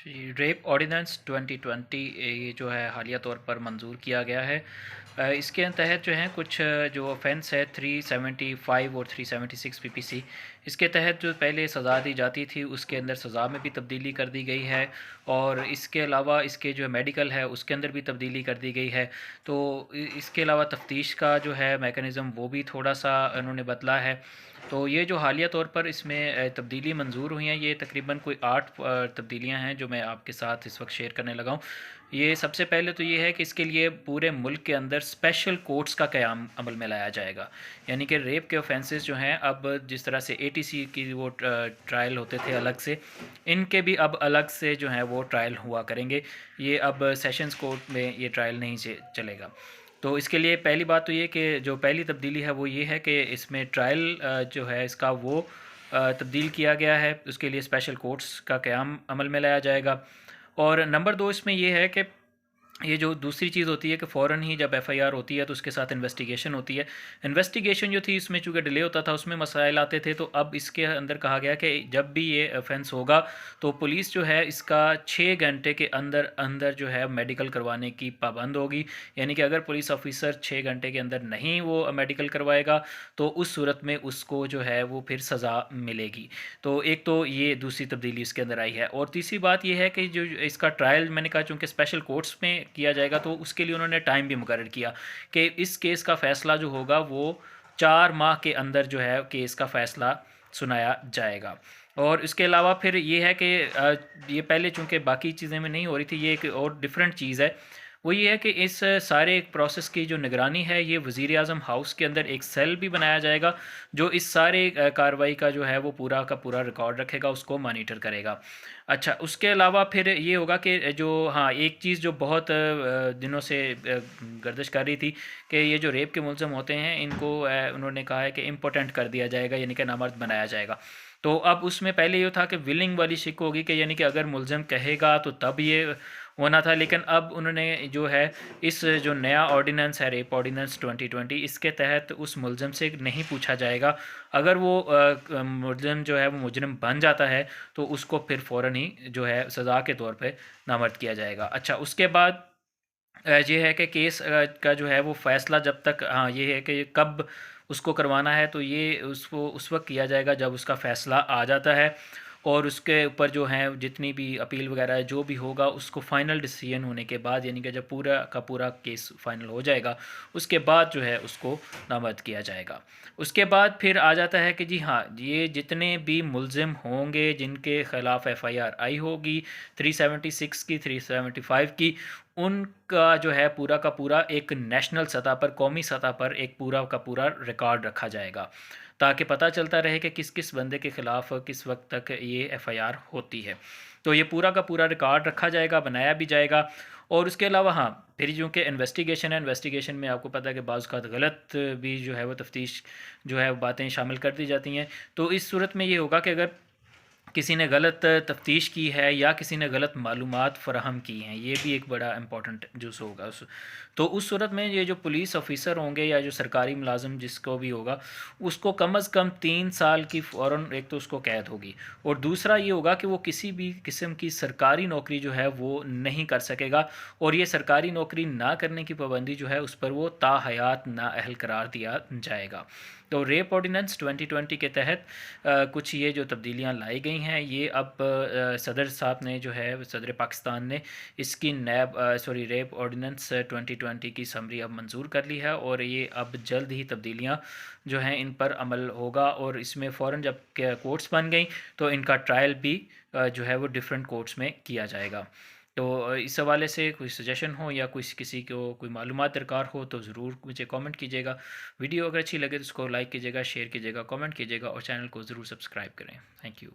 जी, rape ordinance 2020 ये जो है हालिया तौर पर मंजूर किया गया है। इसके तहत जो है कुछ जो ऑफेंस है 375 और 376 पीपीसी, इसके तहत जो पहले सज़ा दी जाती थी उसके अंदर सज़ा में भी तब्दीली कर दी गई है। और इसके अलावा इसके जो मेडिकल है उसके अंदर भी तब्दीली कर दी गई है। तो इसके अलावा तफ्तीश का जो है मेकनिज़म वो भी थोड़ा सा उन्होंने बदला है। तो ये जो हालिया तौर पर इसमें तब्दीली मंजूर हुई हैं, ये तकरीबन कोई 8 तब्दीलियाँ हैं जो मैं आपके साथ इस वक्त शेयर करने लगा हूँ। ये सबसे पहले तो ये है कि इसके लिए पूरे मुल्क के अंदर स्पेशल कोर्ट्स का क़याम अमल में लाया जाएगा। यानी कि रेप के ऑफेंसेस जो हैं, अब जिस तरह से एटीसी की वो ट्रायल होते थे अलग से, इनके भी अब अलग से जो है वो ट्रायल हुआ करेंगे। ये अब सेशंस कोर्ट में ये ट्रायल नहीं से चलेगा। तो इसके लिए पहली बात तो ये कि जो पहली तब्दीली है वो ये है कि इसमें ट्रायल जो है इसका वो तब्दील किया गया है। उसके लिए स्पेशल कोर्ट्स का क़याम अमल में लाया जाएगा। और नंबर 2 इसमें ये है कि ये जो दूसरी चीज़ होती है कि फ़ौरन ही जब एफ़आईआर होती है तो उसके साथ इन्वेस्टिगेशन होती है। इन्वेस्टिगेशन जो थी इसमें चूँकि डिले होता था उसमें मसाइल आते थे, तो अब इसके अंदर कहा गया कि जब भी ये ऑफेंस होगा तो पुलिस जो है इसका 6 घंटे के अंदर अंदर जो है मेडिकल करवाने की पाबंद होगी। यानी कि अगर पुलिस ऑफिसर 6 घंटे के अंदर नहीं वो मेडिकल करवाएगा तो उस सूरत में उसको जो है वो फिर सज़ा मिलेगी। तो एक तो ये दूसरी तब्दीली इसके अंदर आई है। और तीसरी बात ये है कि जो इसका ट्रायल मैंने कहा चूँकि स्पेशल कोर्ट्स में किया जाएगा तो उसके लिए उन्होंने टाइम भी मुकर्रर किया कि इस केस का फ़ैसला जो होगा वो 4 माह के अंदर जो है केस का फ़ैसला सुनाया जाएगा। और इसके अलावा फिर ये है कि ये पहले चूँकि बाकी चीज़ें में नहीं हो रही थी, ये एक और डिफरेंट चीज़ है। वो ये है कि इस सारे एक प्रोसेस की जो निगरानी है ये वज़ीर आज़म हाउस के अंदर एक सेल भी बनाया जाएगा जो इस सारे कार्रवाई का जो है वो पूरा का पूरा रिकॉर्ड रखेगा, उसको मॉनिटर करेगा। अच्छा, उसके अलावा फिर ये होगा कि जो हाँ, एक चीज़ जो बहुत दिनों से गर्दिश कर रही थी कि ये जो रेप के मुलज़म होते हैं इनको उन्होंने कहा है कि इम्पोर्टेंट कर दिया जाएगा, यानी कि नामर्द बनाया जाएगा। तो अब उसमें पहले ये था कि विलिंग वाली शिक होगी कि यानी कि अगर मुलज़म कहेगा तो तब ये होना था, लेकिन अब उन्होंने जो है इस जो नया ऑर्डिनेंस है रेप ऑर्डिनेंस 2020, इसके तहत उस मुलज़म से नहीं पूछा जाएगा। अगर वो मुलज़म जो है वो मुजरिम बन जाता है तो उसको फिर फ़ौरन ही जो है सज़ा के तौर पे नामर्द किया जाएगा। अच्छा, उसके बाद ये है कि केस का जो है वो फ़ैसला जब तक, हाँ, ये है कि कब उसको करवाना है तो ये उसको उस वक्त किया जाएगा जब उसका फ़ैसला आ जाता है। और उसके ऊपर जो है जितनी भी अपील वगैरह है जो भी होगा उसको फ़ाइनल डिसीजन होने के बाद, यानी कि जब पूरा का पूरा केस फ़ाइनल हो जाएगा उसके बाद जो है उसको नामज़द किया जाएगा। उसके बाद फिर आ जाता है कि जी हाँ, ये जितने भी मुलज़िम होंगे जिनके ख़िलाफ़ एफ़आईआर आई होगी 376 की, 375 की, उनका जो है पूरा का पूरा एक नेशनल सतह पर, कौमी सतह पर एक पूरा का पूरा रिकॉर्ड रखा जाएगा ताकि पता चलता रहे कि किस किस बंदे के ख़िलाफ़ किस वक्त तक ये एफ़आईआर होती है। तो ये पूरा का पूरा रिकॉर्ड रखा जाएगा, बनाया भी जाएगा। और उसके अलावा हाँ, फिर चूँकि इन्वेस्टिगेशन है, इन्वेस्टिगेशन में आपको पता है कि बाज़ औक़ात गलत भी जो है वो तफ्तीश जो है बातें शामिल कर दी जाती हैं। तो इस सूरत में ये होगा कि अगर किसी ने गलत तफ्तीश की है या किसी ने गलत मालूमात फ़राहम की हैं, ये भी एक बड़ा इम्पॉर्टेंट जुज़ होगा तो उस सूरत में ये जो पुलिस ऑफिसर होंगे या जो सरकारी मुलाजिम जिसको भी होगा उसको कम अज़ कम 3 साल की फ़ौरन एक तो उसको कैद होगी। और दूसरा ये होगा कि वो किसी भी किस्म की सरकारी नौकरी जो है वो नहीं कर सकेगा। और ये सरकारी नौकरी ना करने की पाबंदी जो है उस पर वो ताहयात नाअहल करार दिया जाएगा। तो रेप ऑर्डिनेंस 2020 के तहत कुछ ये जो तब्दीलियाँ लाई गई हैं, ये अब सदर साहब ने जो है सदर पाकिस्तान ने इसकी रेप ऑर्डिनेंस 2020 की समरी अब मंजूर कर ली है। और ये अब जल्द ही तब्दीलियाँ जो हैं इन पर अमल होगा। और इसमें फ़ौरन जब कोर्ट्स बन गई तो इनका ट्रायल भी जो है वो डिफरेंट कोर्ट्स में किया जाएगा। तो इस हवाले से कोई सजेशन हो या कोई किसी को कोई मालूमात दरकार हो तो ज़रूर मुझे कमेंट कीजिएगा। वीडियो अगर अच्छी लगे तो उसको लाइक कीजिएगा, शेयर कीजिएगा, कमेंट कीजिएगा और चैनल को ज़रूर सब्सक्राइब करें। Thank you.